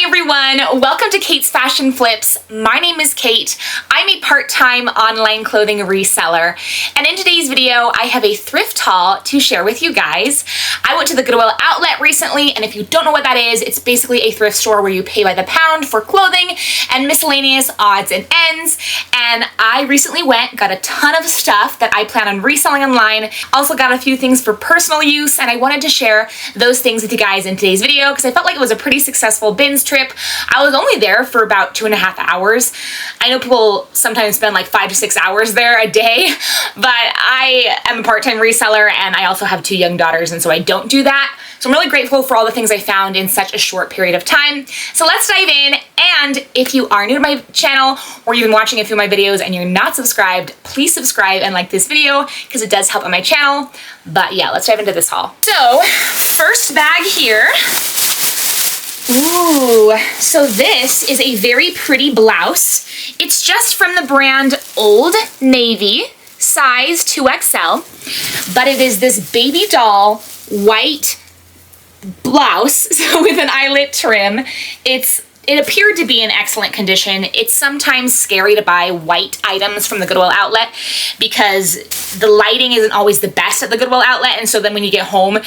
everyone, welcome to Kate's Fashion Flips. My name is Kate. I'm a part-time online clothing reseller, and in today's video I have a thrift haul to share with you guys. I went to the Goodwill outlet recently, and if you don't know what that is, it's basically a thrift store where you pay by the pound for clothing and miscellaneous odds and ends. And I recently got a ton of stuff that I plan on reselling online. Also got a few things for personal use, and I wanted to share those things with you guys in today's video because I felt like it was a pretty successful bins trip. I was only there for about 2.5 hours. I know people sometimes spend like 5 to 6 hours there a day, but I am a part-time reseller and I also have 2 young daughters, and so I don't do that. So I'm really grateful for all the things I found in such a short period of time. So let's dive in. And if you are new to my channel or you've been watching a few of my videos and you're not subscribed, please subscribe and like this video because it does help on my channel. But yeah, let's dive into this haul. So first bag here. Ooh, so this is a very pretty blouse. It's just from the brand Old Navy, size 2XL, but it is this baby doll white blouse, so with an eyelet trim. It appeared to be in excellent condition. It's sometimes scary to buy white items from the Goodwill outlet because the lighting isn't always the best at the Goodwill outlet, and so then when you get home,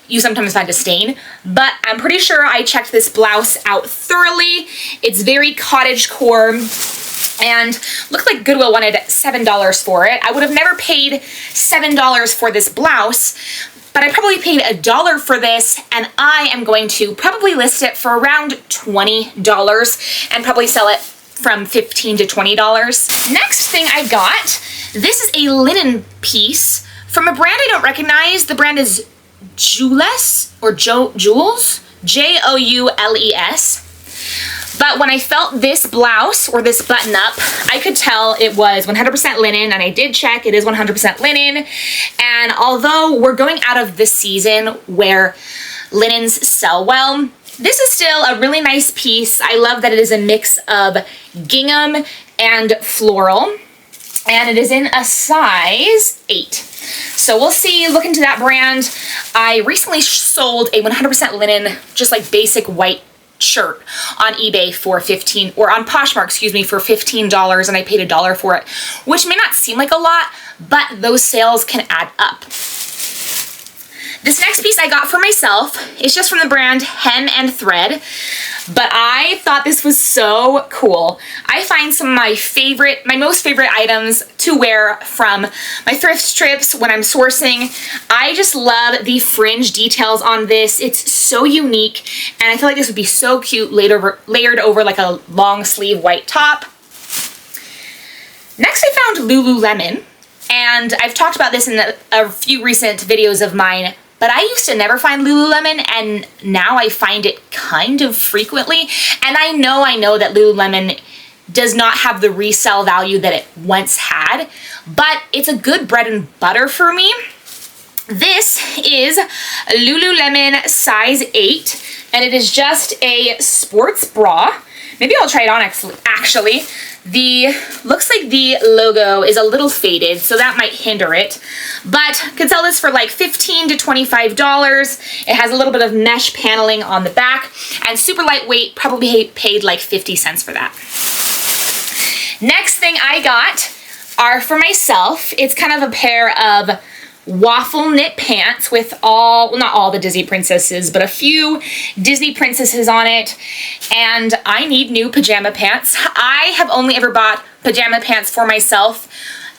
you sometimes find a stain. But I'm pretty sure I checked this blouse out thoroughly. It's very cottagecore, and looked like Goodwill wanted $7 for it. I would have never paid $7 for this blouse, but I probably paid $1 for this, and I am going to probably list it for around $20 and probably sell it from $15 to $20. Next thing I got, this is a linen piece from a brand I don't recognize. The brand is Joules or Joules, Joules. But when I felt this blouse or this button up, I could tell it was 100% linen, and I did check, it is 100% linen. And although we're going out of the season where linens sell well, this is still a really nice piece. I love that it is a mix of gingham and floral, and it is in a size 8. So we'll see, look into that brand. I recently sold a 100% linen, just like basic white shirt on eBay for on Poshmark, excuse me, for $15, and I paid $1 for it, which may not seem like a lot, but those sales can add up. This next piece I got for myself is just from the brand Hem and Thread, but I thought this was so cool. I find some of my most favorite items to wear from my thrift trips when I'm sourcing. I just love the fringe details on this. It's so unique, and I feel like this would be so cute layered over like a long sleeve white top. Next I found Lululemon, and I've talked about this in a few recent videos of mine, but I used to never find Lululemon, and now I find it kind of frequently. And I know that Lululemon does not have the resale value that it once had, but it's a good bread and butter for me. This is Lululemon size 8, and it is just a sports bra. Maybe I'll try it on actually. Looks like the logo is a little faded, so that might hinder it, but could sell this for like $15 to $25. It has a little bit of mesh paneling on the back and super lightweight, probably paid like 50 cents for that. Next thing I got are for myself. It's kind of a pair of waffle knit pants with not all the Disney princesses, but a few Disney princesses on it, and I need new pajama pants. I have only ever bought pajama pants for myself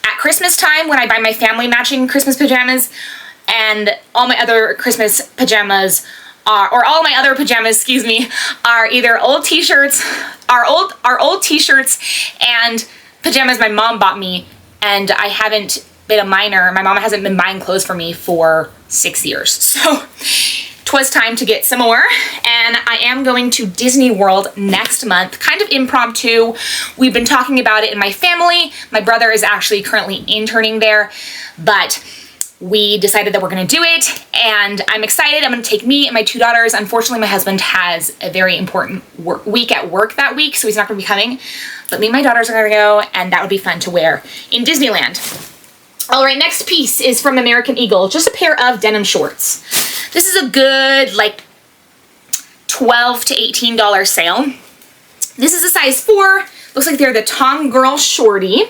at Christmas time when I buy my family matching Christmas pajamas, and all my other Christmas pajamas all my other pajamas, excuse me, are either old t-shirts, are old t-shirts and pajamas my mom bought me, and I haven't been a minor. My mom hasn't been buying clothes for me for 6 years. So 'twas time to get some more, and I am going to Disney World next month, kind of impromptu. We've been talking about it in my family. My brother is actually currently interning there, but we decided that we're gonna do it, and I'm excited. I'm gonna take me and my 2 daughters. Unfortunately, my husband has a very important week at work that week, so he's not gonna be coming, but me and my daughters are gonna go, and that would be fun to wear in Disneyland. All right, next piece is from American Eagle, just a pair of denim shorts. This is a good, like, $12 to $18 sale. This is a size 4. Looks like they're the Tom Girl Shorty.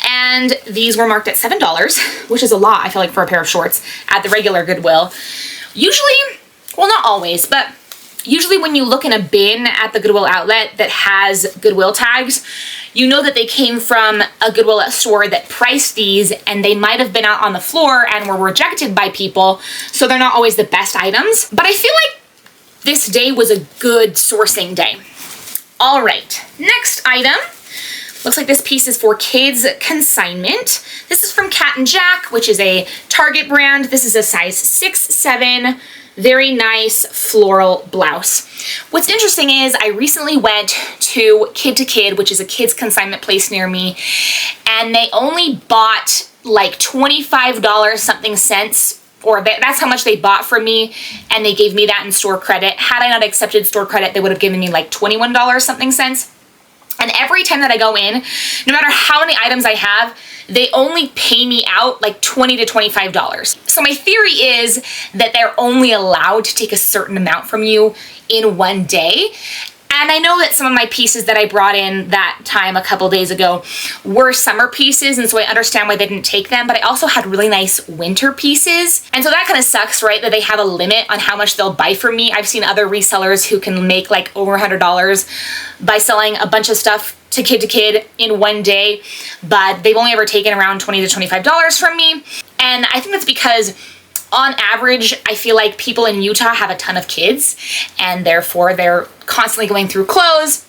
And these were marked at $7, which is a lot, I feel like, for a pair of shorts at the regular Goodwill. Usually, well, not always, but usually when you look in a bin at the Goodwill outlet that has Goodwill tags, you know that they came from a Goodwill store that priced these, and they might have been out on the floor and were rejected by people, so they're not always the best items. But I feel like this day was a good sourcing day. All right, next item. Looks like this piece is for kids consignment. This is from Cat & Jack, which is a Target brand. This is a size 6'7", very nice floral blouse. What's interesting is I recently went to Kid, which is a kids consignment place near me, and they only bought like $25 something cents, or that's how much they bought from me, and they gave me that in store credit. Had I not accepted store credit, they would have given me like $21 something cents. And every time that I go in, no matter how many items I have, they only pay me out like $20 to $25. So my theory is that they're only allowed to take a certain amount from you in one day. And I know that some of my pieces that I brought in that time a couple days ago were summer pieces, and so I understand why they didn't take them, but I also had really nice winter pieces. And so that kind of sucks, right, that they have a limit on how much they'll buy from me. I've seen other resellers who can make like over $100 by selling a bunch of stuff to Kid in one day, but they've only ever taken around $20 to $25 from me. And I think that's because on average, I feel like people in Utah have a ton of kids, and therefore they're constantly going through clothes.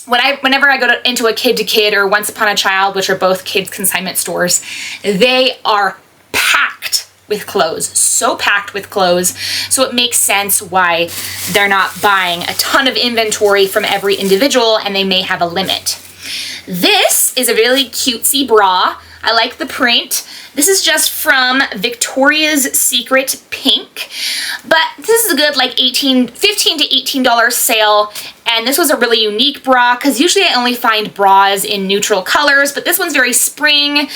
Whenever I go into a Kid or Once Upon a Child, which are both kids consignment stores, they are packed with clothes, so packed with clothes. So it makes sense why they're not buying a ton of inventory from every individual, and they may have a limit. This is a really cutesy bra. I like the print. This is just from Victoria's Secret Pink, but this is a good like $15 to $18 sale, and this was a really unique bra because usually I only find bras in neutral colors, but this one's very spring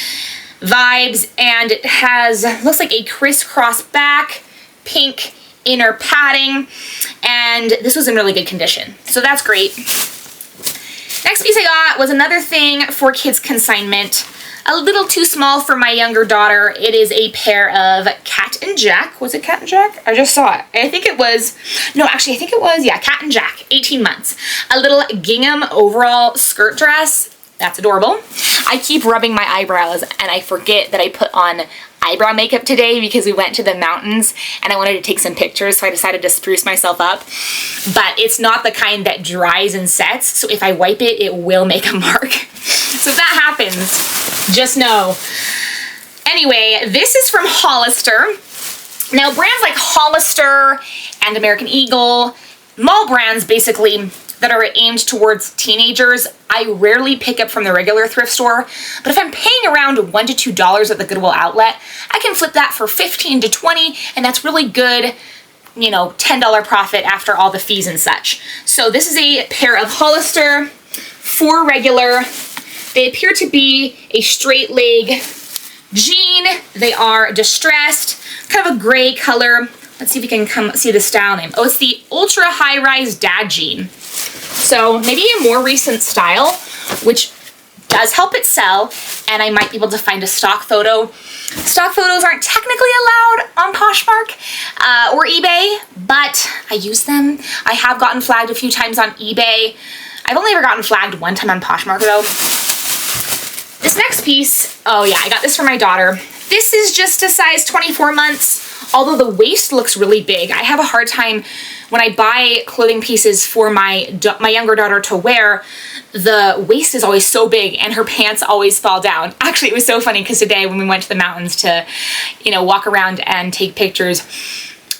vibes, and it has, looks like a crisscross back, pink inner padding, and this was in really good condition, so that's great. Next piece I got was another thing for kids consignment. A little too small for my younger daughter. It is a pair of Cat & Jack. Was it Cat & Jack? I just saw it. I think it was, no, actually, I think it was, yeah, Cat & Jack, 18 months. A little gingham overall skirt dress. That's adorable. I keep rubbing my eyebrows, and I forget that I put on eyebrow makeup today because we went to the mountains and I wanted to take some pictures, so I decided to spruce myself up. But it's not the kind that dries and sets, so if I wipe it, it will make a mark. So if that happens, just know. Anyway, this is from Hollister. Now, brands like Hollister and American Eagle, mall brands basically that are aimed towards teenagers, I rarely pick up from the regular thrift store, but if I'm paying around $1 to $2 at the Goodwill outlet, I can flip that for $15 to $20, and that's really good, you know, $10 profit after all the fees and such. So this is a pair of Hollister, 4 regular. They appear to be a straight leg jean. They are distressed, kind of a gray color. Let's see if we can see the style name. Oh, it's the Ultra High Rise Dad Jean. So maybe a more recent style, which does help it sell, and I might be able to find a stock photo. Stock photos aren't technically allowed on Poshmark or eBay, but I use them. I have gotten flagged a few times on eBay. I've only ever gotten flagged one time on Poshmark though. This next piece, oh yeah, I got this for my daughter. This is just a size 24 months, although the waist looks really big. I have a hard time when I buy clothing pieces for my younger daughter to wear. The waist is always so big and her pants always fall down. Actually, it was so funny because today when we went to the mountains to, walk around and take pictures,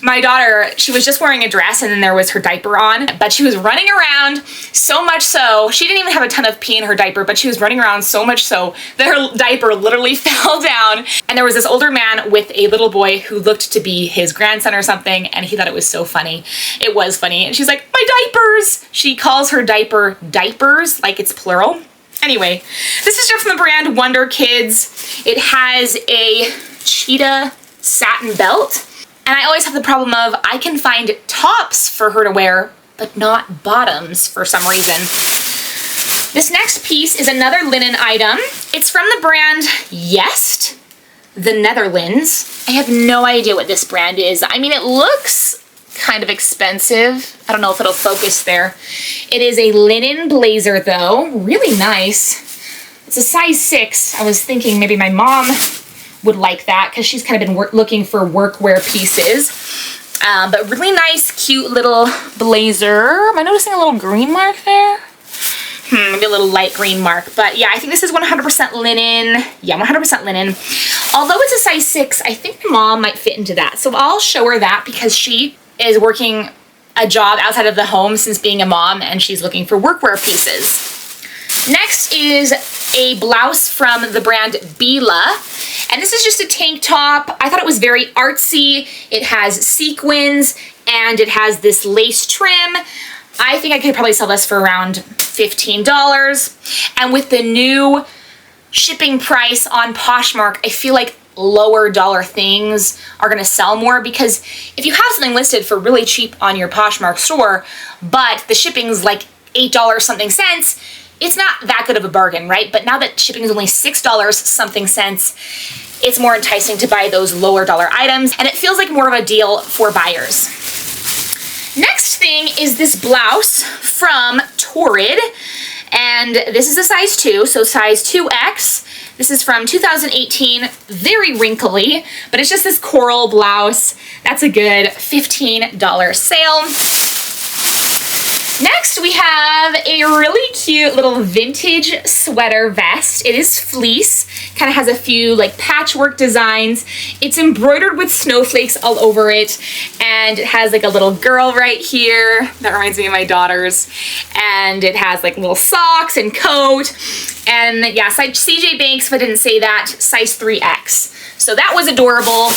my daughter, she was just wearing a dress and then there was her diaper on, but she was running around so much so, she didn't even have a ton of pee in her diaper, but she was running around so much so that her diaper literally fell down. And there was this older man with a little boy who looked to be his grandson or something, and he thought it was so funny. It was funny. And she's like, my diapers! She calls her diaper diapers, like it's plural. Anyway, this is just from the brand Wonder Kids. It has a cheetah satin belt. And I always have the problem of I can find tops for her to wear, but not bottoms for some reason. This next piece is another linen item. It's from the brand Jest, the Netherlands. I have no idea what this brand is. I mean, it looks kind of expensive. I don't know if it'll focus there. It is a linen blazer though, really nice. It's a size 6. I was thinking maybe my mom would like that because she's kind of been looking for workwear pieces. But really nice, cute little blazer. Am I noticing a little green mark there? Maybe a little light green mark. But yeah, I think this is 100% linen. Yeah, 100% linen. Although it's a size 6, I think my mom might fit into that. So I'll show her that because she is working a job outside of the home since being a mom, and she's looking for workwear pieces. Next is a blouse from the brand Bila, and this is just a tank top. I thought it was very artsy. It has sequins and it has this lace trim. I think I could probably sell this for around $15. And with the new shipping price on Poshmark, I feel like lower dollar things are gonna sell more, because if you have something listed for really cheap on your Poshmark store, but the shipping's like $8 something cents, it's not that good of a bargain, right? But now that shipping is only $6 something cents, it's more enticing to buy those lower dollar items, and it feels like more of a deal for buyers. Next thing is this blouse from Torrid, and this is a size 2, so size 2X. This is from 2018, very wrinkly, but it's just this coral blouse. That's a good $15 sale. Next, we have a really cute little vintage sweater vest. It is fleece, kind of has a few like patchwork designs. It's embroidered with snowflakes all over it, and it has like a little girl right here. That reminds me of my daughters. And it has like little socks and coat. And yeah, CJ Banks, if I didn't say that, size 3X. So that was adorable.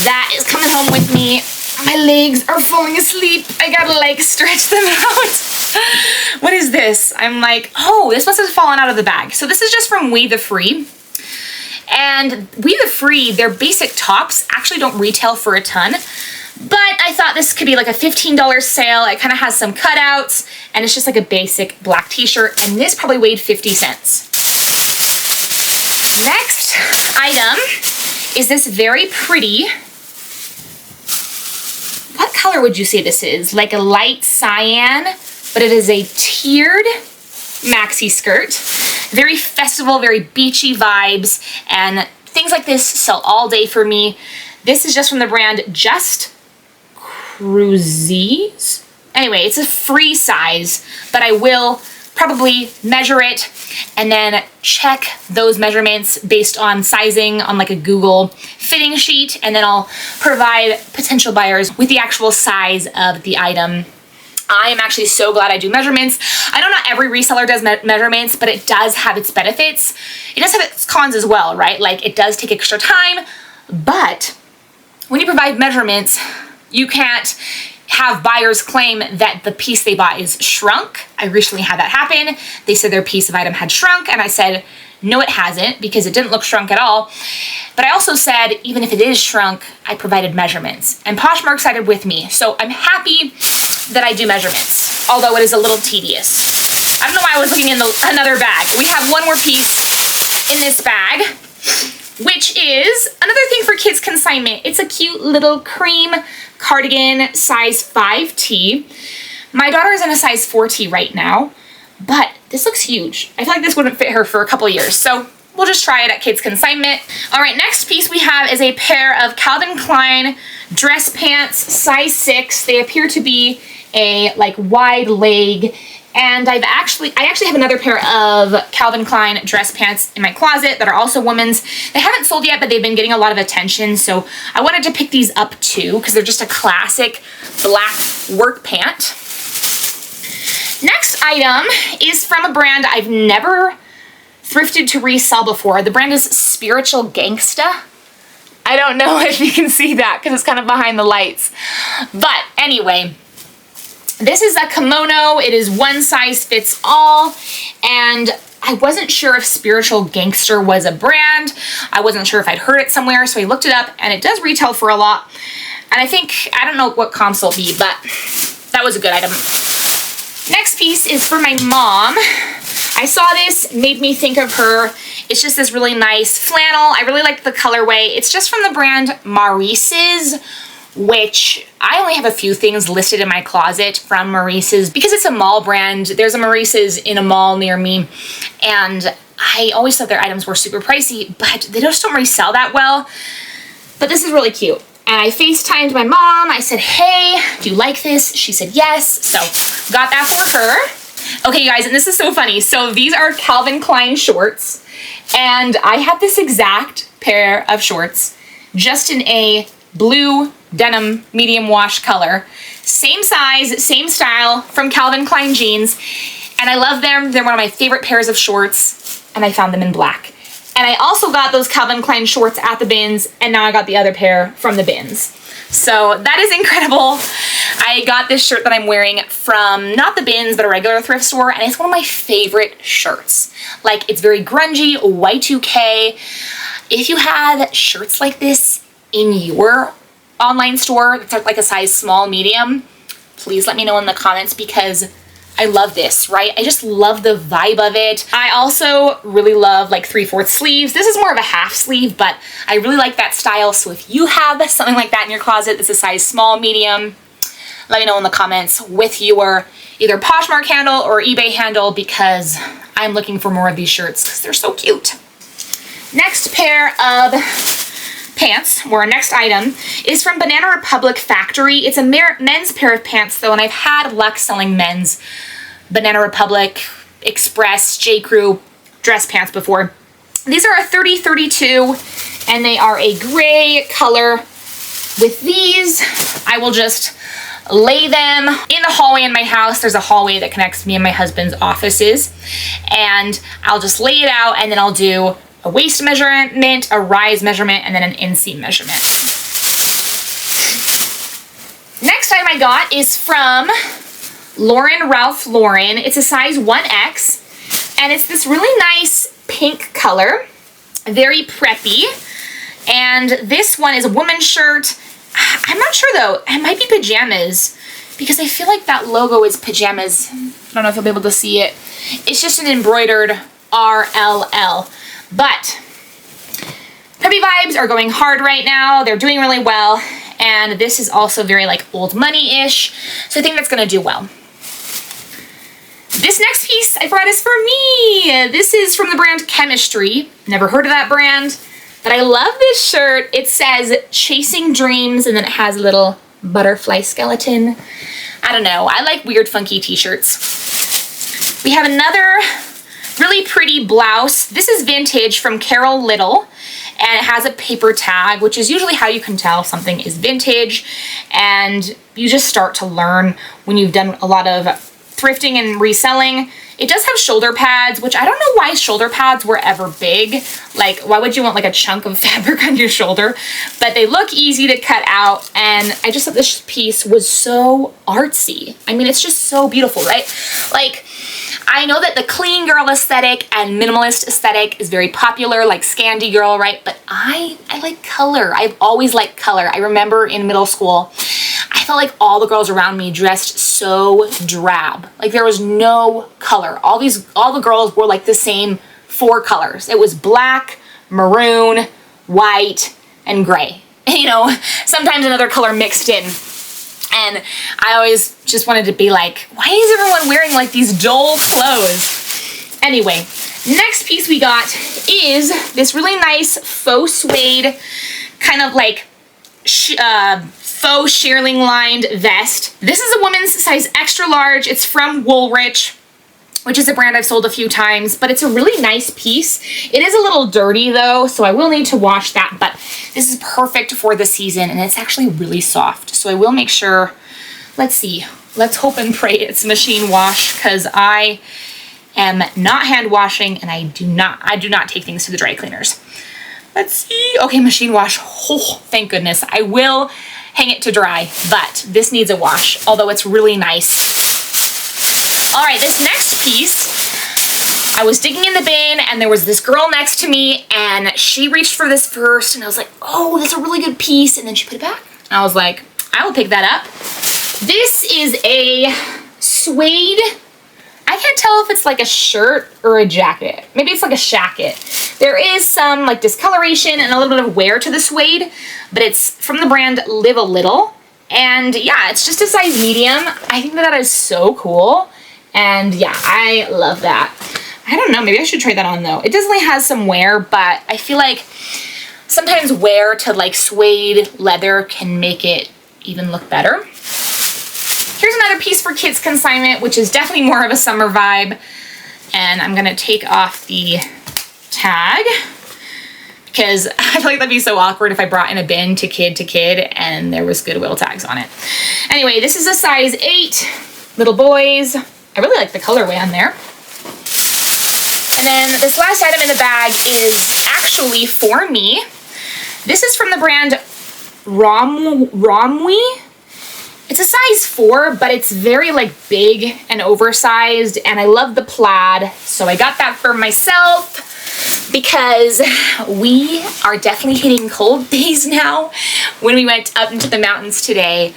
That is coming home with me. My legs are falling asleep. I gotta like stretch them out. What is this? I'm like, oh, this must have fallen out of the bag. So this is just from We The Free. And We The Free, their basic tops actually don't retail for a ton, but I thought this could be like a $15 sale. It kind of has some cutouts, and it's just like a basic black t-shirt, and this probably weighed 50 cents. Next item is this very pretty, what color would you say this is? Like a light cyan, but it is a tiered maxi skirt. Very festival, very beachy vibes, and things like this sell all day for me. This is just from the brand Just Cruises. Anyway, it's a free size, but I will probably measure it and then check those measurements based on sizing on like a Google fitting sheet, and then I'll provide potential buyers with the actual size of the item. I am actually so glad I do measurements. I know not every reseller does measurements, but it does have its benefits. It does have its cons as well, right? Like it does take extra time, but when you provide measurements, you can't have buyers claim that the piece they bought is shrunk. I recently had that happen. They said their piece of item had shrunk, and I said, no, it hasn't, because it didn't look shrunk at all. But I also said, even if it is shrunk, I provided measurements, and Poshmark sided with me. So I'm happy that I do measurements, although it is a little tedious. I don't know why I was looking in another bag. We have one more piece in this bag, which is another thing for kids consignment. It's a cute little cream cardigan, size 5T. My daughter is in a size 4T right now, but this looks huge. I feel like this wouldn't fit her for a couple years, so we'll just try it at kids consignment. All right, next piece we have is a pair of Calvin Klein dress pants, size 6. They appear to be a like wide leg, and I actually have another pair of Calvin Klein dress pants in my closet that are also women's. They haven't sold yet, but they've been getting a lot of attention, so I wanted to pick these up too because they're just a classic black work pant. Next item is from a brand I've never thrifted to resell before. The brand is Spiritual Gangsta. I don't know if you can see that because it's kind of behind the lights, but anyway, this is a kimono. It is one size fits all, and I wasn't sure if Spiritual Gangster was a brand. I wasn't sure if I'd heard it somewhere, so I looked it up, and it does retail for a lot. And I don't know what comps will be, but that was a good item. Next piece is for my mom. I saw this, made me think of her. It's just this really nice flannel. I really like the colorway. It's just from the brand Maurice's, which I only have a few things listed in my closet from Maurice's because it's a mall brand. There's a Maurice's in a mall near me, and I always thought their items were super pricey, but they just don't resell that well. But this is really cute. And I FaceTimed my mom. I said, hey, do you like this? She said yes. So got that for her. Okay, you guys, and this is so funny. So these are Calvin Klein shorts. And I have this exact pair of shorts just in a blue denim medium wash color. Same size, same style from Calvin Klein jeans. And I love them. They're one of my favorite pairs of shorts. And I found them in black. And I also got those Calvin Klein shorts at the bins, and now I got the other pair from the bins. So that is incredible. I got this shirt that I'm wearing from not the bins, but a regular thrift store, and it's one of my favorite shirts. Like, it's very grungy, Y2K. If you have shirts like this in your online store, it's like a size small, medium, please let me know in the comments because I love this, right? I just love the vibe of it. I also really love like 3/4 sleeves. This is more of a half sleeve, but I really like that style. So if you have something like that in your closet that's a size small, medium, let me know in the comments with your either Poshmark handle or eBay handle because I'm looking for more of these shirts because they're so cute. Next pair of pants, or our next item, is from Banana Republic Factory. It's a men's pair of pants though, and I've had luck selling men's Banana Republic, Express, J. Crew dress pants before. These are a 30-32, and they are a gray color. With these, I will just lay them in the hallway in my house. There's a hallway that connects me and my husband's offices, and I'll just lay it out, and then I'll do a waist measurement, a rise measurement, and then an inseam measurement. Next item I got is from Ralph Lauren. It's a size 1X, and it's this really nice pink color, very preppy. And this one is a woman's shirt. I'm not sure though, it might be pajamas because I feel like that logo is pajamas. I don't know if you'll be able to see it. It's just an embroidered RLL. But preppy vibes are going hard right now. They're doing really well. And this is also very like old money-ish. So I think that's gonna do well. This next piece I brought is for me. This is from the brand Chemistry. Never heard of that brand, but I love this shirt. It says Chasing Dreams, and then it has a little butterfly skeleton. I don't know. I like weird, funky t-shirts. We have another really pretty blouse. This is vintage from Carol Little, and it has a paper tag, which is usually how you can tell something is vintage. And you just start to learn when you've done a lot of thrifting and reselling. It does have shoulder pads, which I don't know why shoulder pads were ever big. Like, why would you want like a chunk of fabric on your shoulder? But they look easy to cut out, and I just thought this piece was so artsy. I mean, it's just so beautiful, right? Like, I know that the clean girl aesthetic and minimalist aesthetic is very popular, like Scandi girl, right? But I like color. I've always liked color. I remember in middle school, I felt like all the girls around me dressed so drab. Like there was no color. All the girls wore like the same 4 colors. It was black, maroon, white, and gray. You know, sometimes another color mixed in. And I always just wanted to be like, why is everyone wearing like these dull clothes? Anyway, next piece we got is this really nice faux suede, kind of like faux shearling lined vest. This is a woman's size extra large. It's from Woolrich, which is a brand I've sold a few times, but it's a really nice piece. It is a little dirty though, so I will need to wash that, but this is perfect for the season, and it's actually really soft. So I will make sure, let's see, let's hope and pray it's machine wash, because I am not hand washing, and I do not take things to the dry cleaners. Let's see. Okay, machine wash. Oh, thank goodness. I will hang it to dry, but this needs a wash, although it's really nice. All right, this next piece, I was digging in the bin, and there was this girl next to me, and she reached for this first, and I was like, oh, that's a really good piece, and then she put it back. And I was like, I will pick that up. This is a suede. I can't tell if it's like a shirt or a jacket. Maybe it's like a shacket. There is some like discoloration and a little bit of wear to the suede, but it's from the brand Live a Little. And yeah, it's just a size medium. I think that is so cool. And yeah, I love that. I don't know, maybe I should try that on though. It definitely has some wear, but I feel like sometimes wear to like suede leather can make it even look better. Here's another piece for kids consignment, which is definitely more of a summer vibe. And I'm gonna take off the tag because I feel like that'd be so awkward if I brought in a bin to kid and there was Goodwill tags on it. Anyway, this is a size 8, little boys. I really like the colorway on there. And then this last item in the bag is actually for me. This is from the brand Romwe. It's a size 4, but it's very like big and oversized, and I love the plaid, so I got that for myself because we are definitely hitting cold days now. When we went up into the mountains today,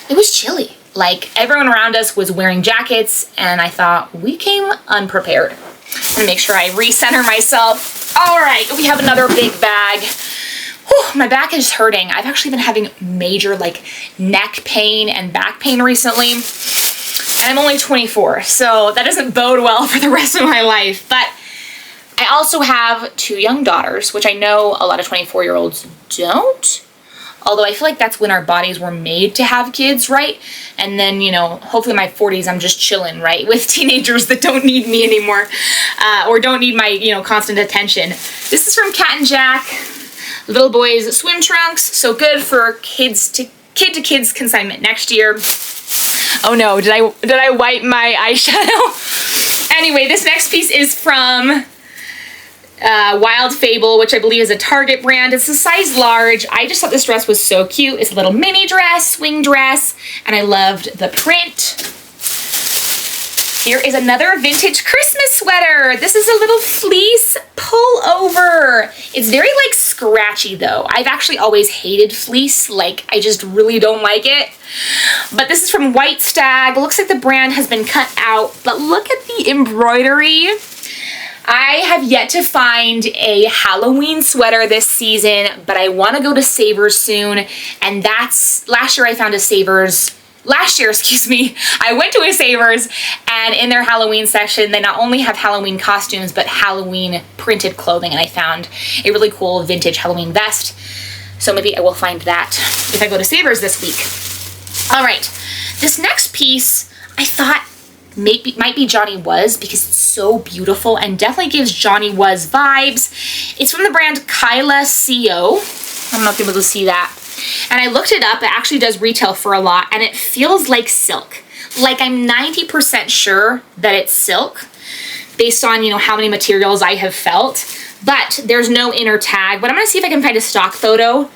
it was chilly. Like everyone around us was wearing jackets, and I thought we came unprepared. I'm gonna make sure I recenter myself. All right, we have another big bag. Whew, my back is hurting. I've actually been having major like neck pain and back pain recently. And I'm only 24, so that doesn't bode well for the rest of my life. But I also have 2 young daughters, which I know a lot of 24-year-olds don't. Although I feel like that's when our bodies were made to have kids, right? And then, you know, hopefully in my 40s, I'm just chilling, right? With teenagers that don't need me anymore or don't need my, you know, constant attention. This is from Cat and Jack. Little boys swim trunks, so good for kid-to-kids consignment next year. Oh no, did I wipe my eyeshadow? Anyway, this next piece is from Wild Fable, which I believe is a Target brand. It's a size large. I just thought this dress was so cute. It's a little mini dress, swing dress, and I loved the print. Here is another vintage Christmas sweater. This is a little fleece pullover. It's very like scratchy though. I've actually always hated fleece. Like I just really don't like it. But this is from White Stag. Looks like the brand has been cut out, but look at the embroidery. I have yet to find a Halloween sweater this season, but I want to go to Savers soon. And that's, last year I found a Savers, I went to a Savers, and in their Halloween section, they not only have Halloween costumes, but Halloween printed clothing, and I found a really cool vintage Halloween vest. So maybe I will find that if I go to Savers this week. All right, this next piece I thought might be Johnny Was because it's so beautiful and definitely gives Johnny Was vibes. It's from the brand Kyla CO. I don't know if you'll be able to see that. And I looked it up. It actually does retail for a lot, and it feels like silk. Like I'm 90% sure that it's silk based on, you know, how many materials I have felt, but there's no inner tag. But I'm gonna see if I can find a stock photo.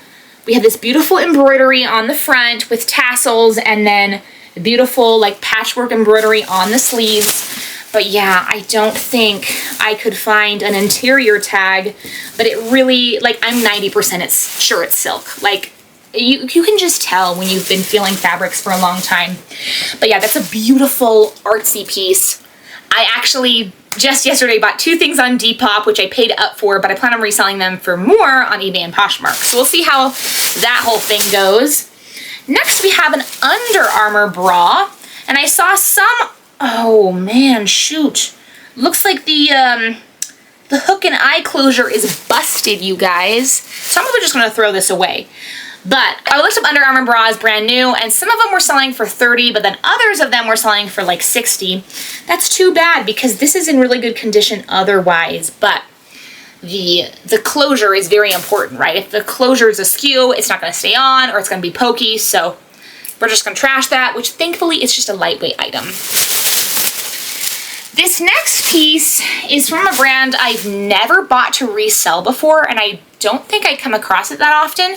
We have this beautiful embroidery on the front with tassels, and then beautiful like patchwork embroidery on the sleeves. But yeah, I don't think I could find an interior tag, but it really, like I'm 90% sure it's silk. Like you can just tell when you've been feeling fabrics for a long time. But yeah, that's a beautiful artsy piece. I actually just yesterday bought 2 things on Depop, which I paid up for, but I plan on reselling them for more on eBay and Poshmark. So we'll see how that whole thing goes. Next, we have an Under Armour bra, and I saw some, oh man, shoot. Looks like the hook and eye closure is busted, you guys. So I'm probably just gonna throw this away. But I looked up Under Armour bras brand new, and some of them were selling for $30, but then others of them were selling for like $60. That's too bad because this is in really good condition otherwise, but the closure is very important, right? If the closure is askew, it's not gonna stay on or it's gonna be pokey, so we're just gonna trash that, which thankfully it's just a lightweight item. This next piece is from a brand I've never bought to resell before, and I don't think I come across it that often,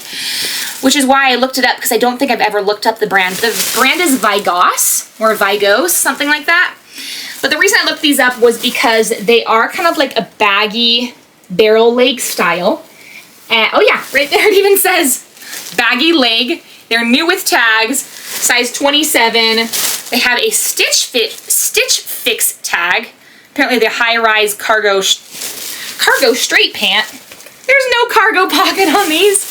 which is why I looked it up, because I don't think I've ever looked up the brand. The brand is Vigos, or Vigos, something like that. But the reason I looked these up was because they are kind of like a baggy barrel leg style. And, oh yeah, right there it even says baggy leg. They're new with tags. size 27. They have a Stitch Fix tag. Apparently the high-rise cargo straight pant. There's no cargo pocket on these.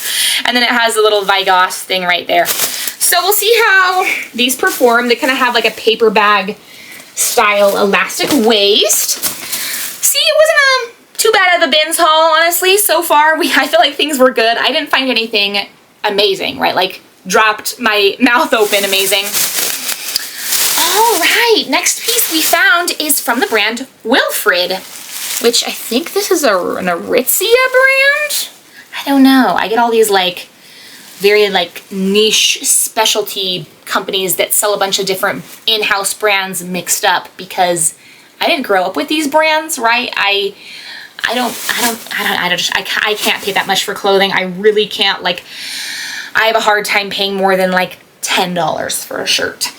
And then it has a little Vigos thing right there. So we'll see how these perform. They kind of have like a paper bag style elastic waist. See, it wasn't too bad of a bins haul, honestly, so far. I feel like things were good. I didn't find anything amazing, right? Like, dropped my mouth open amazing. All right, next piece we found is from the brand Wilfred, which I think this is an Aritzia brand? I don't know. I get all these like very like niche specialty companies that sell a bunch of different in-house brands mixed up because I didn't grow up with these brands, right? I can't pay that much for clothing. I really can't. Like, I have a hard time paying more than like $10 for a shirt.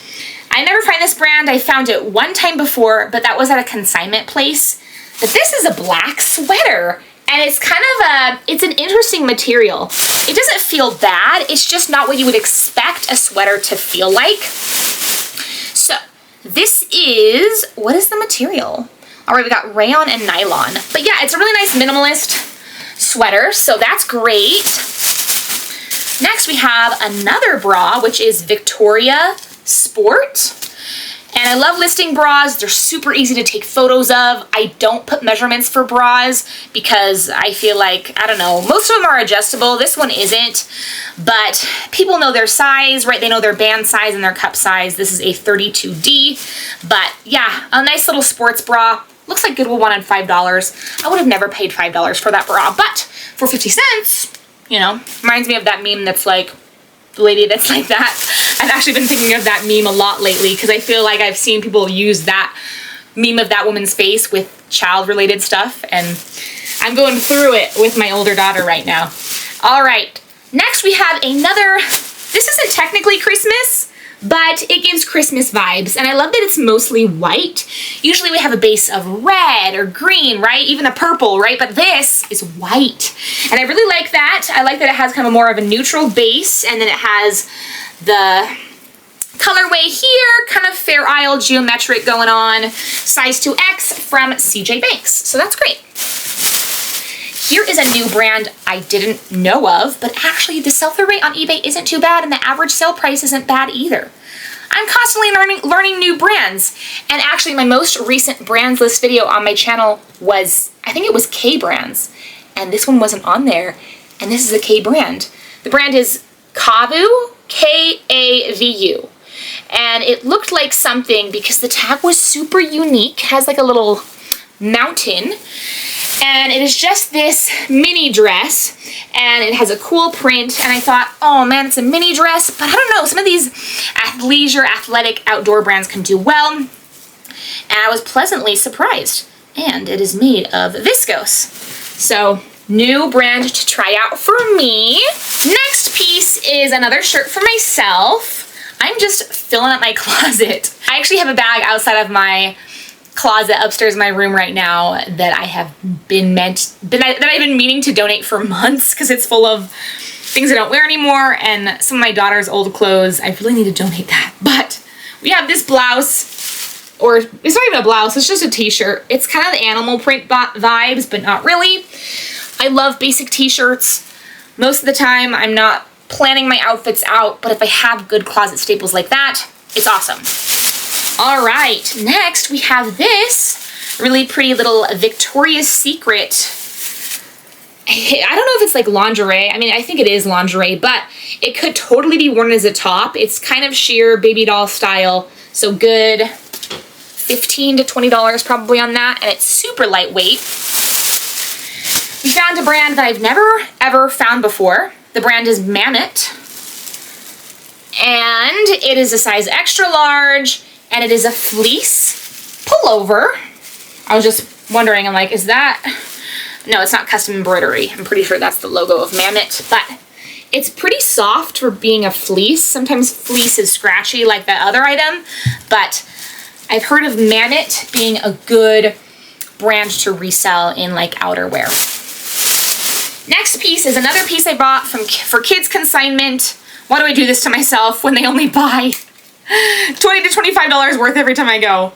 I never find this brand. I found it one time before, but that was at a consignment place. But this is a black sweater, and it's kind of it's an interesting material. It doesn't feel bad. It's just not what you would expect a sweater to feel like. So this is, what is the material? All right, we got rayon and nylon. But yeah, it's a really nice minimalist sweater, so that's great. Next, we have another bra, which is Victoria Sport. And I love listing bras. They're super easy to take photos of. I don't put measurements for bras because I feel like, I don't know, most of them are adjustable. This one isn't, but people know their size, right? They know their band size and their cup size. This is a 32D, but yeah, a nice little sports bra. Looks like Goodwill wanted $5. I would have never paid $5 for that bra, but for 50 cents, you know, reminds me of that meme that's like, the lady that's like that. I've actually been thinking of that meme a lot lately because I feel like I've seen people use that meme of that woman's face with child-related stuff, and I'm going through it with my older daughter right now. All right, next we have another, this isn't technically Christmas, but it gives Christmas vibes, and I love that it's mostly white. Usually we have a base of red or green, right? Even a purple, right? But this is white, and I really like that. I like that it has kind of more of a neutral base, and then it has the colorway here, kind of Fair Isle geometric going on. Size 2X from CJ Banks, so that's great. Here is a new brand I didn't know of, but actually the sell-through rate on eBay isn't too bad, and the average sale price isn't bad either. I'm constantly learning new brands, and actually my most recent brands list video on my channel was, I think it was K brands, and this one wasn't on there, and this is a K brand. The brand is Kavu, K-A-V-U, and it looked like something because the tag was super unique, has like a little mountain, and it is just this mini dress, and it has a cool print, and I thought, oh man, it's a mini dress, but I don't know, some of these athleisure, athletic outdoor brands can do well, and I was pleasantly surprised, and it is made of viscose. So, new brand to try out for me. Next piece is another shirt for myself. I'm just filling up my closet. I actually have a bag outside of my closet upstairs in my room right now that I have that I've been meaning to donate for months because it's full of things I don't wear anymore and some of my daughter's old clothes. I really need to donate that. But we have this blouse, or it's not even a blouse, it's just a t-shirt. It's kind of the animal print vibes, but not really. I love basic t-shirts. Most of the time I'm not planning my outfits out, but if I have good closet staples like that, it's awesome. All right, next we have this really pretty little Victoria's Secret. I don't know if it's like lingerie. I mean, I think it is lingerie, but it could totally be worn as a top. It's kind of sheer baby doll style, so good $15 to $20 probably on that, and it's super lightweight. We found a brand that I've never ever found before. The brand is Mammoth, and it is a size extra large, and it is a fleece pullover. I was just wondering, I'm like, is that, no, it's not custom embroidery. I'm pretty sure that's the logo of Mammoth, but it's pretty soft for being a fleece. Sometimes fleece is scratchy like that other item, but I've heard of Mammoth being a good brand to resell in like outerwear. Next piece is another piece I bought for kids consignment. Why do I do this to myself when they only buy $20 to $25 worth every time I go?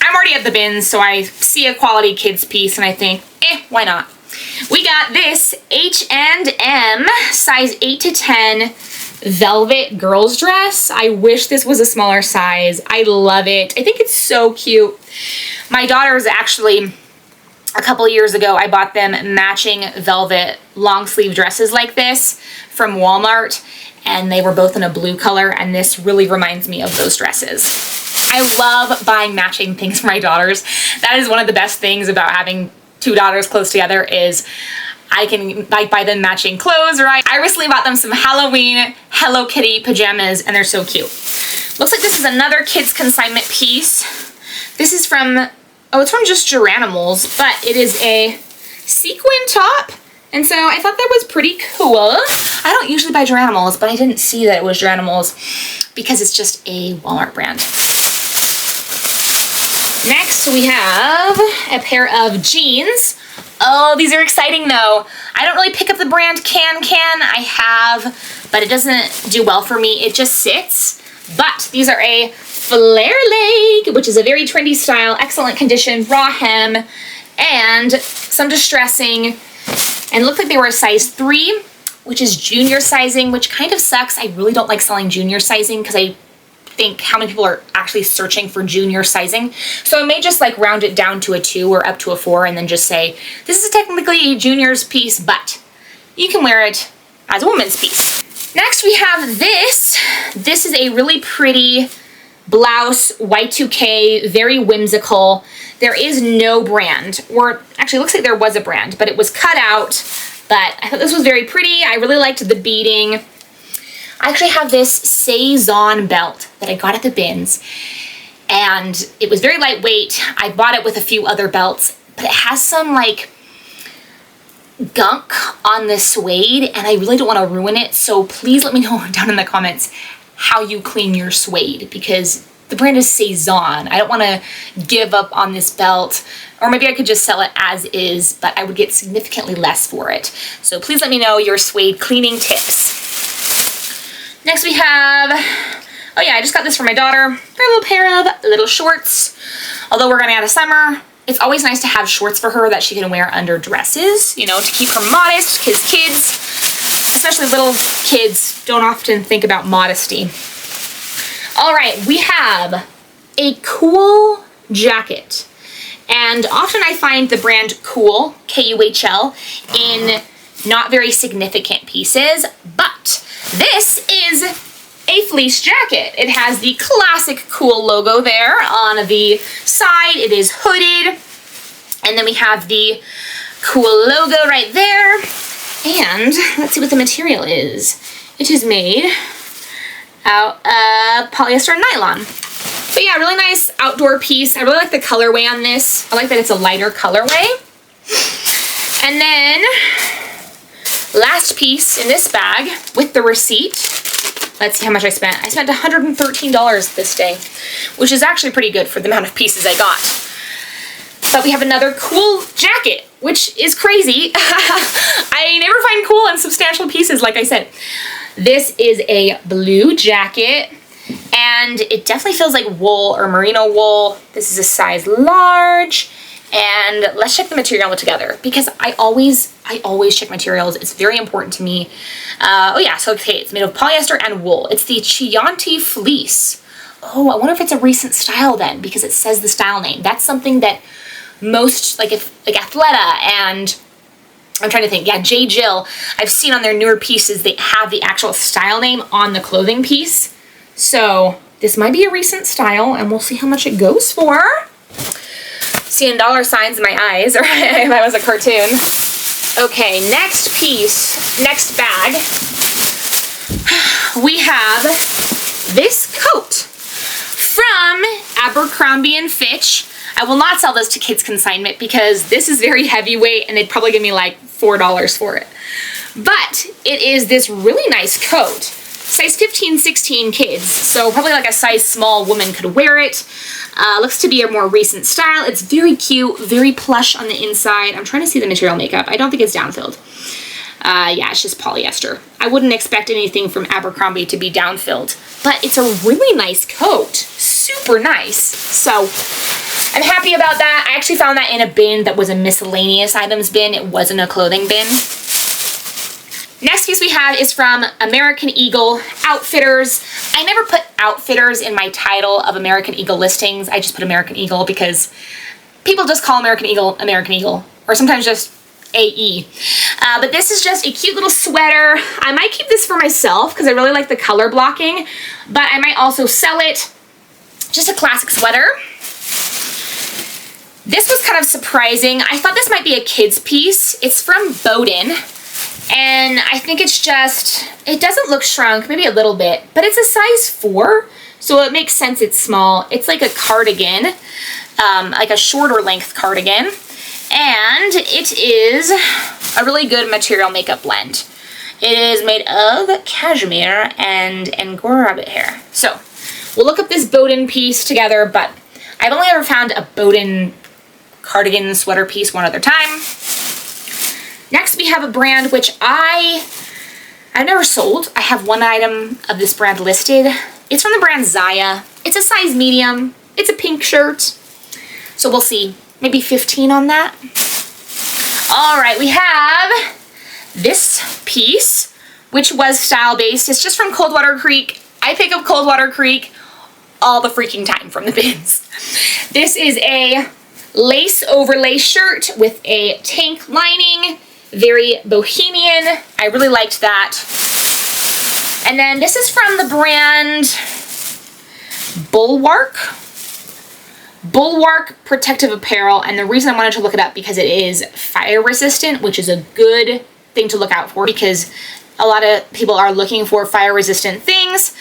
I'm already at the bins, so I see a quality kids piece and I think, why not? We got this H&M size 8 to 10 velvet girls dress. I wish this was a smaller size. I love it. I think it's so cute. My daughters actually, a couple years ago, I bought them matching velvet long sleeve dresses like this from Walmart, and they were both in a blue color, and this really reminds me of those dresses. I love buying matching things for my daughters. That is one of the best things about having two daughters close together is I can buy them matching clothes, right? I recently bought them some Halloween Hello Kitty pajamas, and they're so cute. Looks like this is another kids consignment piece. This is from, it's from just Geranimals, but it is a sequin top. And so I thought that was pretty cool. I don't usually buy Geranimals, but I didn't see that it was Geranimals because it's just a Walmart brand. Next, we have a pair of jeans. Oh, these are exciting though. I don't really pick up the brand Can. I have, but it doesn't do well for me. It just sits. But these are a flare leg, which is a very trendy style, excellent condition, raw hem, and some distressing. And it looked like they were a size 3, which is junior sizing, which kind of sucks. I really don't like selling junior sizing because I think how many people are actually searching for junior sizing. So I may just like round it down to a 2 or up to a 4 and then just say, this is technically a junior's piece, but you can wear it as a woman's piece. Next we have this. This is a really pretty blouse, Y2K, very whimsical. There is no brand, or actually it looks like there was a brand, but it was cut out. But I thought this was very pretty. I really liked the beading. I actually have this Saison belt that I got at the bins, and it was very lightweight. I bought it with a few other belts, but it has some like gunk on the suede, and I really don't want to ruin it. So please let me know down in the comments how you clean your suede, because the brand is Saison. I don't want to give up on this belt, or maybe I could just sell it as is, but I would get significantly less for it. So please let me know your suede cleaning tips. Next we have, oh yeah, I just got this for my daughter. They're a little pair of little shorts. Although we're going out of summer, it's always nice to have shorts for her that she can wear under dresses, you know, to keep her modest, because kids, especially little kids, don't often think about modesty. All right, we have a Cool jacket. And often I find the brand Cool, K-U-H-L, in not very significant pieces, but this is a fleece jacket. It has the classic Cool logo there on the side. It is hooded, and then we have the Cool logo right there. And let's see what the material is. It is made out of polyester and nylon. But yeah, really nice outdoor piece. I really like the colorway on this. I like that it's a lighter colorway. And then last piece in this bag with the receipt. Let's see how much I spent. I spent $113 this day, which is actually pretty good for the amount of pieces I got. But we have another Cool jacket, which is crazy. I never find Cool in substantial pieces, like I said. This is a blue jacket, and it definitely feels like wool or merino wool. This is a size large. And let's check the material together, because I always check materials. It's very important to me. Oh yeah, so okay, it's made of polyester and wool. It's the Chianti fleece. Oh, I wonder if it's a recent style then, because it says the style name. That's something that most, like Athleta and I'm trying to think, yeah, J. Jill, I've seen on their newer pieces, they have the actual style name on the clothing piece. So this might be a recent style, and we'll see how much it goes for. Seeing dollar signs in my eyes, or if I was a cartoon. Okay, next piece, next bag, we have this coat from Abercrombie & Fitch. I will not sell this to kids consignment because this is very heavyweight and they'd probably give me like $4 for it. But it is this really nice coat. Size 15, 16 kids. So probably like a size small woman could wear it. Looks to be a more recent style. It's very cute, very plush on the inside. I'm trying to see the material makeup. I don't think it's down-filled. Yeah, it's just polyester. I wouldn't expect anything from Abercrombie to be down-filled, but it's a really nice coat. Super nice. So I'm happy about that. I actually found that in a bin that was a miscellaneous items bin. It wasn't a clothing bin. Next piece we have is from American Eagle Outfitters. I never put Outfitters in my title of American Eagle listings. I just put American Eagle because people just call American Eagle, or sometimes just AE. But this is just a cute little sweater. I might keep this for myself because I really like the color blocking, but I might also sell it. Just a classic sweater. This was kind of surprising. I thought this might be a kid's piece. It's from Bowden. And I think it's just, it doesn't look shrunk, maybe a little bit, but it's a size 4, so it makes sense it's small. It's like a cardigan, like a shorter length cardigan, and it is a really good material makeup blend. It is made of cashmere and Angora rabbit hair. So we'll look up this Bowden piece together, but I've only ever found a Bowden cardigan sweater piece one other time. Next, we have a brand which I've never sold. I have one item of this brand listed. It's from the brand Zaya. It's a size medium. It's a pink shirt. So we'll see. Maybe 15 on that. All right, we have this piece, which was style-based. It's just from Coldwater Creek. I pick up Coldwater Creek all the freaking time from the bins. This is a lace overlay shirt with a tank lining. Very bohemian. I really liked that. And then this is from the brand Bulwark. Bulwark Protective Apparel. And the reason I wanted to look it up because it is fire resistant, which is a good thing to look out for because a lot of people are looking for fire resistant things.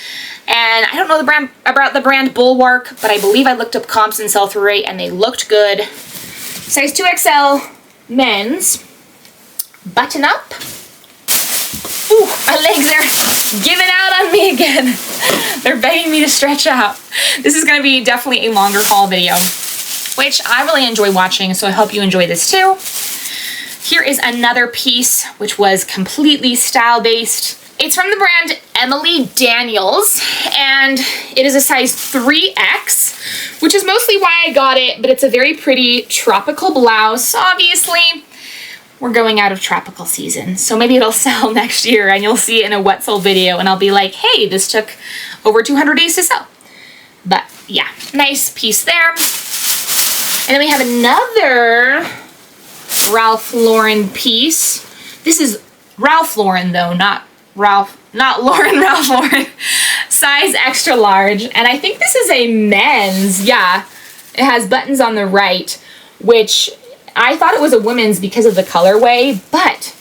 And I don't know about the brand Bulwark, but I believe I looked up comps and sell-through rate and they looked good. Size 2XL men's. Button up. Ooh, my legs are giving out on me again. They're begging me to stretch out. This is going to be definitely a longer haul video, which I really enjoy watching, so I hope you enjoy this too. Here is another piece, which was completely style-based. It's from the brand Emily Daniels, and it is a size 3X, which is mostly why I got it, but it's a very pretty tropical blouse, obviously. We're going out of tropical season, so maybe it'll sell next year and you'll see it in a wet sold video and I'll be like, hey, this took over 200 days to sell. But yeah, nice piece there. And then we have another Ralph Lauren piece. This is Ralph Lauren though, not Lauren, Ralph Lauren. Size extra large. And I think this is a men's, yeah. It has buttons on the right, which I thought it was a women's because of the colorway, but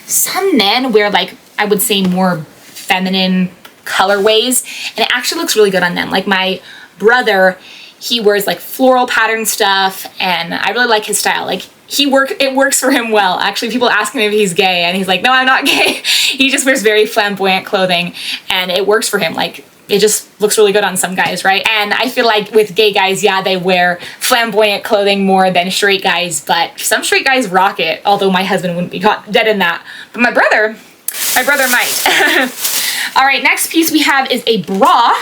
some men wear like, I would say more feminine colorways, and it actually looks really good on them. Like my brother, he wears like floral pattern stuff, and I really like his style. Like it works for him well. Actually, people ask him if he's gay, and he's like, no, I'm not gay. He just wears very flamboyant clothing, and it works for him. Like, it just looks really good on some guys, right? And I feel like with gay guys, yeah, they wear flamboyant clothing more than straight guys, but some straight guys rock it, although my husband wouldn't be caught dead in that. But my brother might. All right, next piece we have is a bra,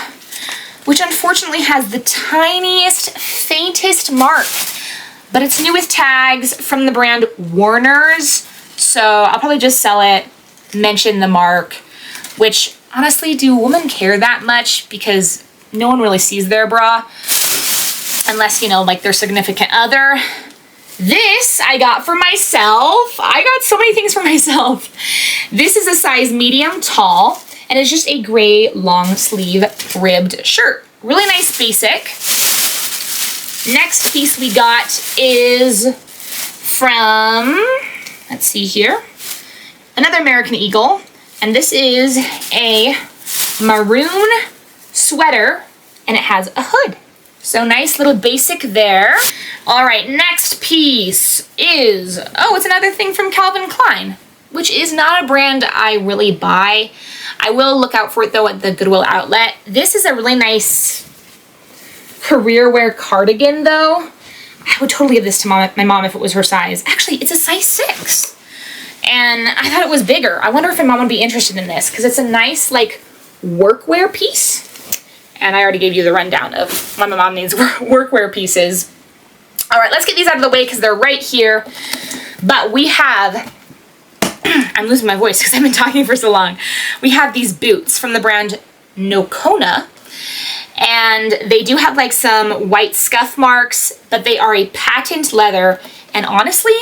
which unfortunately has the tiniest, faintest mark, but it's new with tags from the brand Warner's. So I'll probably just sell it, mention the mark, which honestly, do women care that much? Because no one really sees their bra unless, you know, like their significant other. This I got for myself. I got so many things for myself. This is a size medium tall, and it's just a gray long sleeve ribbed shirt. Really nice basic. Next piece we got is from, let's see here, another American Eagle. And this is a maroon sweater, and it has a hood. So nice little basic there. All right, next piece is, oh, it's another thing from Calvin Klein, which is not a brand I really buy. I will look out for it though at the Goodwill outlet. This is a really nice career wear cardigan though. I would totally give this to my mom if it was her size. Actually, it's a size 6. And I thought it was bigger. I wonder if my mom would be interested in this, because it's a nice, like, workwear piece. And I already gave you the rundown of why my mom needs workwear pieces. All right, let's get these out of the way because they're right here. But we have, I'm losing my voice because I've been talking for so long. We have these boots from the brand Nokona. And they do have like some white scuff marks, but they are a patent leather. And honestly,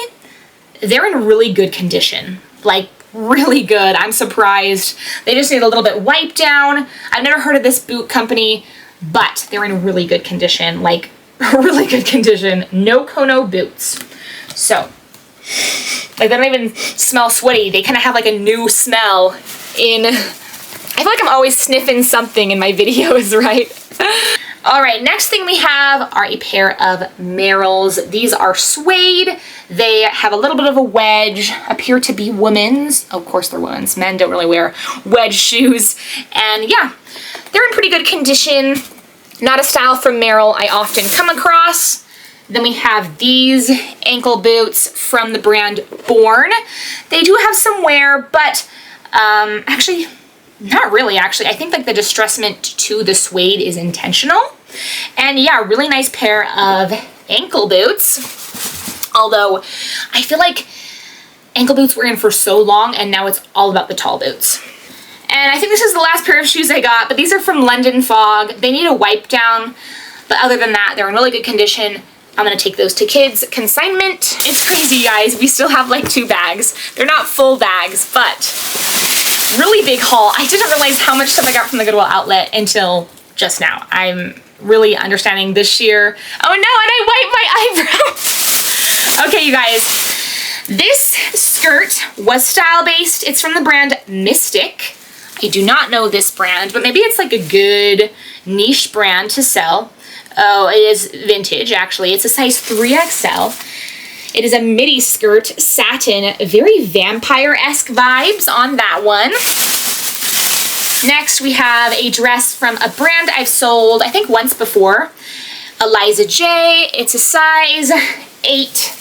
they're in really good condition. Like, really good. I'm surprised. They just need a little bit wiped down. I've never heard of this boot company, but they're in really good condition. Like, really good condition. Nokona boots. So, like, they don't even smell sweaty. They kind of have like a new smell in... I feel like I'm always sniffing something in my videos, right? All right, next thing we have are a pair of Merrells. These are suede. They have a little bit of a wedge, appear to be women's. Of course they're women's. Men don't really wear wedge shoes. And yeah, they're in pretty good condition. Not a style from Merrell I often come across. Then we have these ankle boots from the brand Born. They do have some wear, but actually, not really, actually. I think like the distressment to the suede is intentional. And yeah, really nice pair of ankle boots. Although, I feel like ankle boots were in for so long and now it's all about the tall boots. And I think this is the last pair of shoes I got, but these are from London Fog. They need a wipe down, but other than that, they're in really good condition. I'm gonna take those to kids' consignment. It's crazy, guys. We still have like 2 bags. They're not full bags, but really big haul. I didn't realize how much stuff I got from the Goodwill outlet until just now. I'm really understanding this year. Oh no, and I wiped my eyebrow. Okay, you guys. This skirt was style-based. It's from the brand Mystic. I do not know this brand, but maybe it's like a good niche brand to sell. Oh, it is vintage, actually. It's a size 3XL. It is a midi skirt, satin, very vampire-esque vibes on that one. Next, we have a dress from a brand I've sold, I think once before, Eliza J. It's a size 8,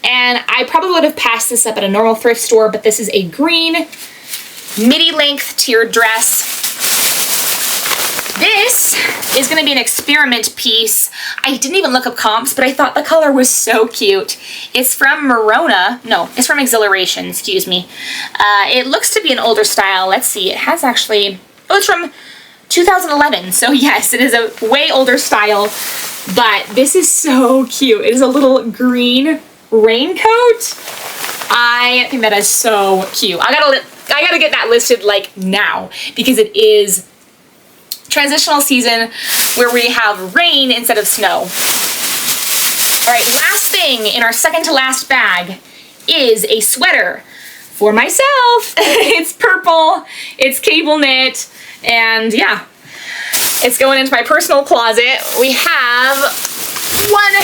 and I probably would have passed this up at a normal thrift store, but this is a green midi-length tiered dress. This is going to be an experiment piece. I didn't even look up comps, but I thought the color was so cute. It's from it's from Exhilaration, excuse me. It looks to be an older style. Let's see, it has actually, it's from 2011. So yes, it is a way older style, but this is so cute. It is a little green raincoat. I think that is so cute. I gotta get that listed like now because it is transitional season where we have rain instead of snow. All right, last thing in our second to last bag is a sweater for myself. It's purple, it's cable knit, and yeah, it's going into my personal closet. We have one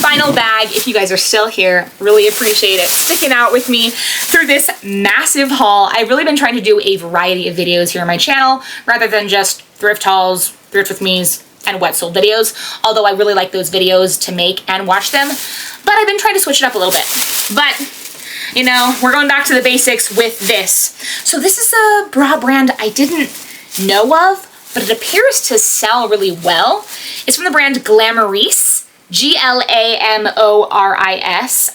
final bag. If you guys are still here, really appreciate it sticking out with me through this massive haul. I've really been trying to do a variety of videos here on my channel rather than just thrift hauls, thrift with me's, and what sold videos, although I really like those videos to make and watch them, but I've been trying to switch it up a little bit. But, you know, we're going back to the basics with this. So this is a bra brand I didn't know of, but it appears to sell really well. It's from the brand Glamoris, Glamoris.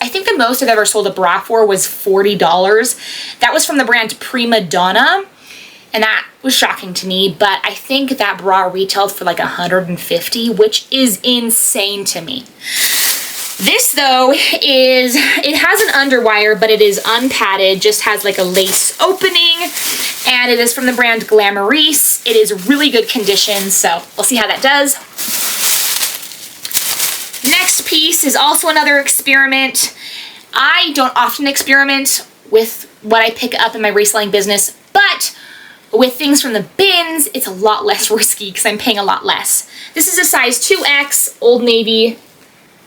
I think the most I've ever sold a bra for was $40. That was from the brand Prima Donna, and that was shocking to me, but I think that bra retailed for like $150, which is insane to me. This though it has an underwire, but it is unpadded, just has like a lace opening, and it is from the brand Glamoris. It is really good condition, so we'll see how that does. Next piece is also another experiment. I don't often experiment with what I pick up in my reselling business, but with things from the bins, it's a lot less risky because I'm paying a lot less. This is a size 2X Old Navy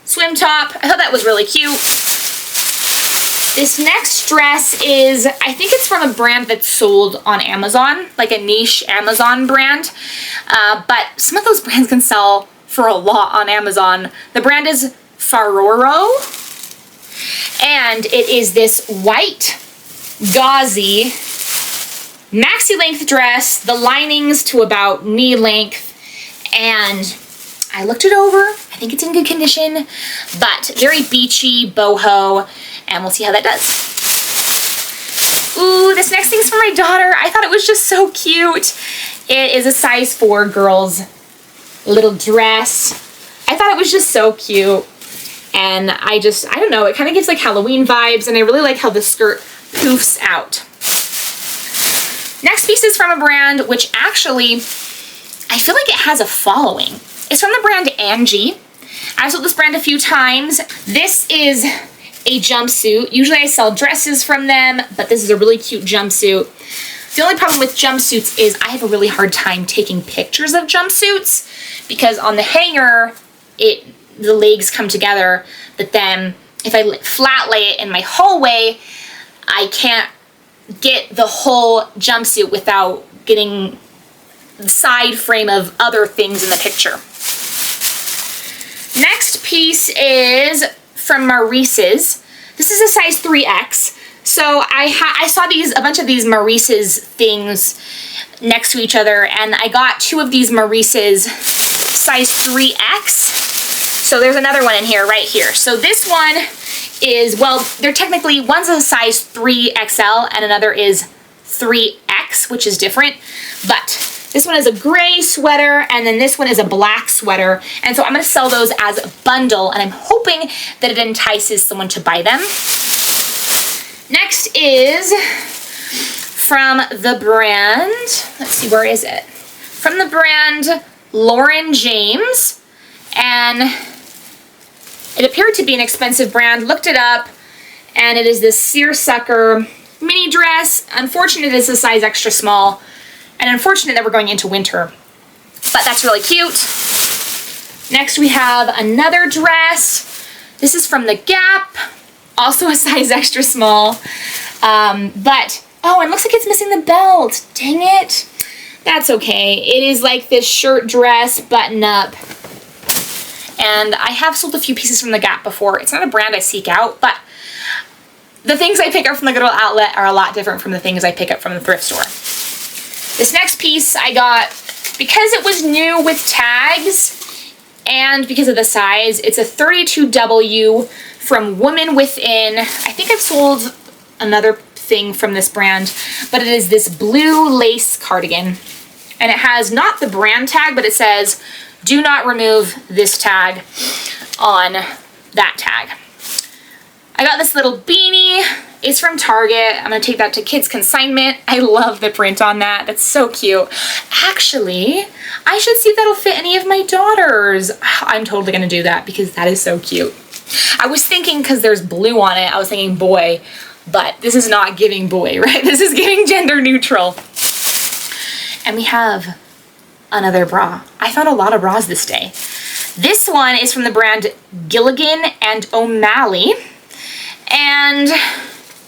swim top. I thought that was really cute. This next dress is, I think it's from a brand that's sold on Amazon, like a niche Amazon brand, but some of those brands can sell for a lot on Amazon. The brand is Faroro, and it is this white gauzy maxi length dress, the linings to about knee length, and I looked it over. I think it's in good condition, but very beachy, boho, and we'll see how that does. Ooh, this next thing's for my daughter. I thought it was just so cute. It is a size 4 girl's little dress. I thought it was just so cute. And I don't know, it kind of gives like Halloween vibes, and I really like how the skirt poofs out. Next piece is from a brand which actually, I feel like it has a following. It's from the brand Angie. I've sold this brand a few times. This is a jumpsuit. Usually I sell dresses from them, but this is a really cute jumpsuit. The only problem with jumpsuits is I have a really hard time taking pictures of jumpsuits because on the hanger, the legs come together, but then if I flat lay it in my hallway, I can't get the whole jumpsuit without getting the side frame of other things in the picture. Next piece is from Maurice's. This is a size 3X. So I saw a bunch of these Maurice's things next to each other, and I got 2 of these Maurice's size 3X. So there's another one in here, right here. So this one is, well, they're technically, one's a size 3XL and another is 3X, which is different. But this one is a gray sweater, and then this one is a black sweater. And so I'm gonna sell those as a bundle, and I'm hoping that it entices someone to buy them. Next is from the brand, let's see, where is it? From the brand Lauren James, and it appeared to be an expensive brand. Looked it up, and it is this seersucker mini dress. Unfortunate it's a size extra small, and unfortunate that we're going into winter, but that's really cute. Next we have another dress. This is from the Gap, also a size extra small, but, oh, and looks like it's missing the belt. Dang it. That's okay. It is like this shirt dress button up. And I have sold a few pieces from the Gap before. It's not a brand I seek out, but the things I pick up from the Goodwill outlet are a lot different from the things I pick up from the thrift store. This next piece I got because it was new with tags and because of the size. It's a 32W from Woman Within. I think I've sold another thing from this brand, but it is this blue lace cardigan. And it has not the brand tag, but it says, "Do not remove this tag" on that tag. I got this little beanie. It's from Target. I'm gonna take that to kids consignment. I love the print on that. That's so cute. Actually, I should see if that'll fit any of my daughters. I'm totally gonna do that because that is so cute. I was thinking, because there's blue on it, I was thinking boy, but this is not giving boy, right? This is giving gender neutral. And we have another bra. I found a lot of bras this day. This one is from the brand Gilligan and O'Malley, and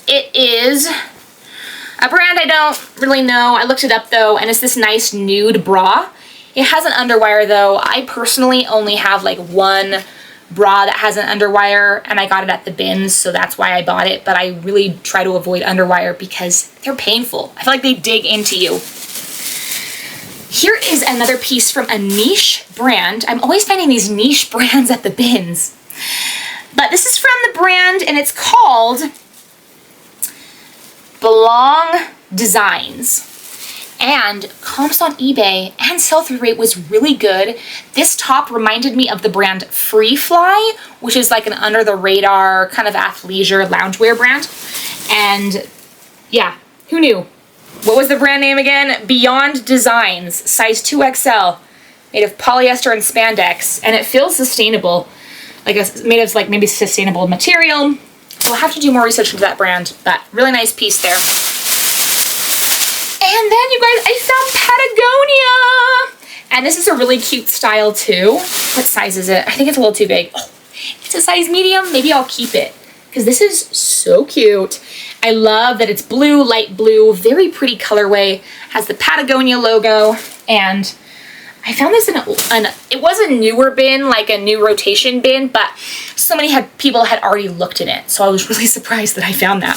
it is a brand I don't really know. I looked it up though, and it's this nice nude bra. It has an underwire though. I personally only have like one bra that has an underwire, and I got it at the bins, so that's why I bought it, but I really try to avoid underwire because they're painful. I feel like they dig into you. Here is another piece from a niche brand. I'm always finding these niche brands at the bins. But this is from the brand, and it's called Belong Designs. And comps on eBay and sell-through rate was really good. This top reminded me of the brand Free Fly, which is like an under-the-radar kind of athleisure loungewear brand. And yeah, who knew? What was the brand name again? Beyond Designs, size 2XL, made of polyester and spandex, and it feels sustainable, like it's made of like maybe sustainable material. We'll have to do more research into that brand, but really nice piece there. And then you guys, I found Patagonia, and this is a really cute style too. What size is it? I think it's a little too big. Oh, it's a size medium. Maybe I'll keep it because this is so cute. I love that it's blue, light blue, very pretty colorway, has the Patagonia logo, and I found this in it was a newer bin, like a new rotation bin, but so many people had already looked in it, so I was really surprised that I found that.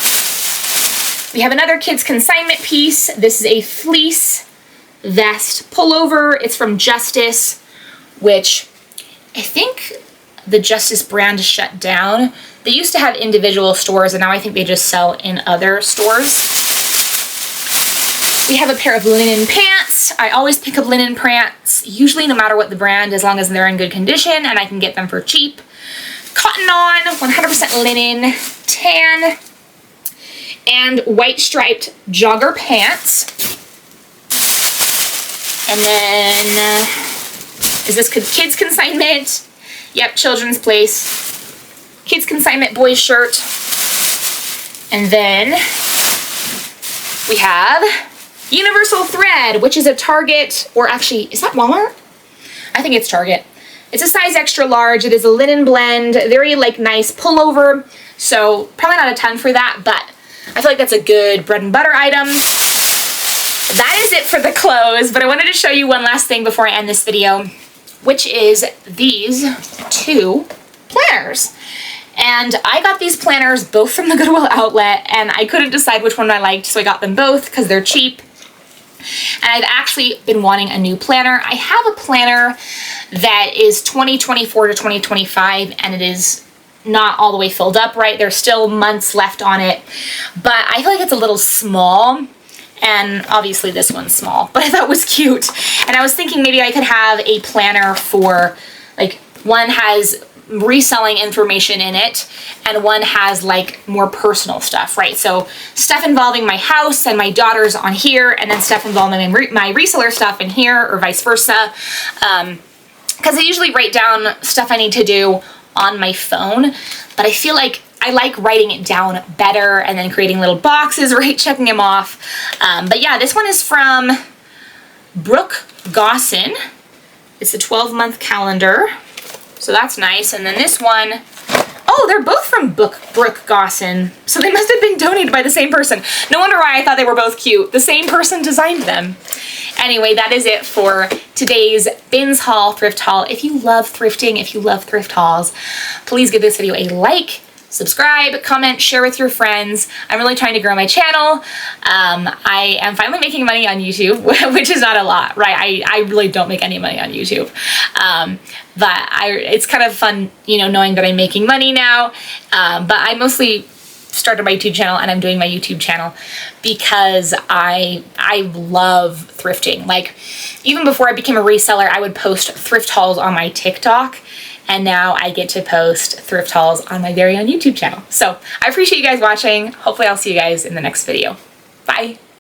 We have another kids consignment piece. This is a fleece vest pullover. It's from Justice, which I think the Justice brand is shut down. They used to have individual stores, and now I think they just sell in other stores. We have a pair of linen pants. I always pick up linen pants, usually no matter what the brand, as long as they're in good condition and I can get them for cheap. Cotton on, 100% linen, tan, and white striped jogger pants. And then, is this kids consignment? Yep, Children's Place. Kids consignment boys shirt. And then we have Universal Thread, which is a Target, or actually, is that Walmart? I think it's Target. It's a size extra large. It is a linen blend, very like nice pullover. So probably not a ton for that, but I feel like that's a good bread and butter item. That is it for the clothes, but I wanted to show you one last thing before I end this video, which is these two planners. And I got these planners both from the Goodwill outlet, and I couldn't decide which one I liked, so I got them both because they're cheap. And I've actually been wanting a new planner. I have a planner that is 2024 to 2025, and it is not all the way filled up, right? There's still months left on it, but I feel like it's a little small. And obviously this one's small, but I thought it was cute. And I was thinking maybe I could have a planner for, like, one has reselling information in it, and one has like more personal stuff, right? So stuff involving my house and my daughters on here, and then stuff involving my reseller stuff in here, or vice versa. Because I usually write down stuff I need to do on my phone, but I feel like I like writing it down better and then creating little boxes, right? Checking them off. But yeah, this one is from Brooke Gossin. It's a 12-month calendar. So that's nice. And then this one, oh, they're both from Brooke Gossin. So they must have been donated by the same person. No wonder why I thought they were both cute. The same person designed them. Anyway, that is it for today's bins haul, thrift haul. If you love thrifting, if you love thrift hauls, please give this video a like, subscribe, comment, share with your friends. I'm really trying to grow my channel. I am finally making money on YouTube, which is not a lot, right? I really don't make any money on YouTube. But it's kind of fun, you know, knowing that I'm making money now. But I mostly started my YouTube channel, and I'm doing my YouTube channel because I love thrifting. Like, even before I became a reseller, I would post thrift hauls on my TikTok. And now I get to post thrift hauls on my very own YouTube channel. So I appreciate you guys watching. Hopefully I'll see you guys in the next video. Bye.